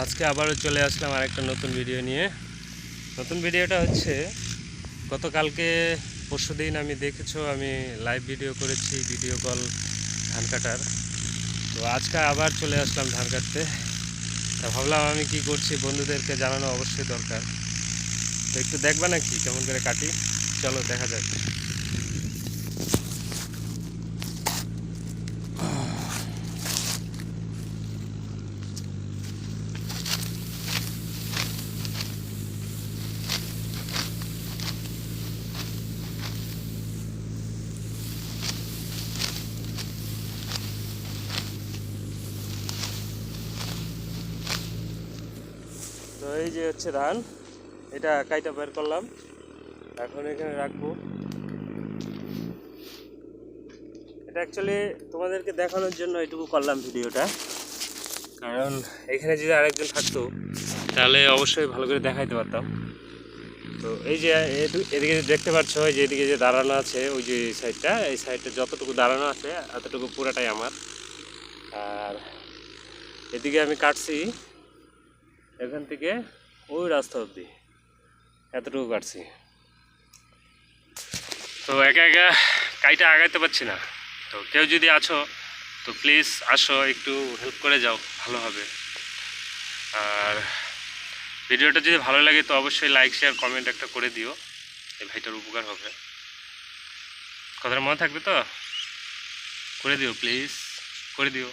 আজকে আবারও চলে আসলাম আরেকটা নতুন ভিডিও নিয়ে। নতুন ভিডিওটা হচ্ছে গতকালকে পরশুদিন আমি দেখেছো আমি লাইভ ভিডিও করেছি, ভিডিও কল ধান কাটার। তো আজকে আবার চলে আসলাম ধান কাটতে। তা ভাবলাম আমি কি করছি বন্ধুদেরকে জানানো অবশ্যই দরকার। তো একটু দেখবা নাকি কেমন করে কাটি, চলো দেখা যাক। তো এই যে হচ্ছে ধান, এটা কাইটা বের করলাম, এখন এখানে রাখবো। এটা অ্যাকচুয়ালি তোমাদেরকে দেখানোর জন্য এটুকু করলাম ভিডিওটা, কারণ এখানে যদি আরেকজন থাকতো তাহলে অবশ্যই ভালো করে দেখাইতে পারতাম। তো এই যে এদিকে দেখতে পাচ্ছ, ওই যে এদিকে যে দাঁড়ানো আছে, ওই যে সাইডটা, এই সাইডটা যতটুকু দাঁড়ানো আছে এতটুকু পুরাটাই আমার। আর এদিকে আমি কাটছি এখান থেকে ওই রাস্তা অবধি, এতটুকু কাটছি। তো একা একা কাইটা আগাইতে পারছি না। তো কেউ যদি আছো তো প্লিজ আসো, একটু হেল্প করে যাও, ভালো হবে। আর ভিডিওটা যদি ভালো লাগে তো অবশ্যই লাইক শেয়ার কমেন্ট একটা করে দিও, এই ভাইটার উপকার হবে। কথাটা মনে থাকবে তো? করে দিও প্লিজ, করে দিও।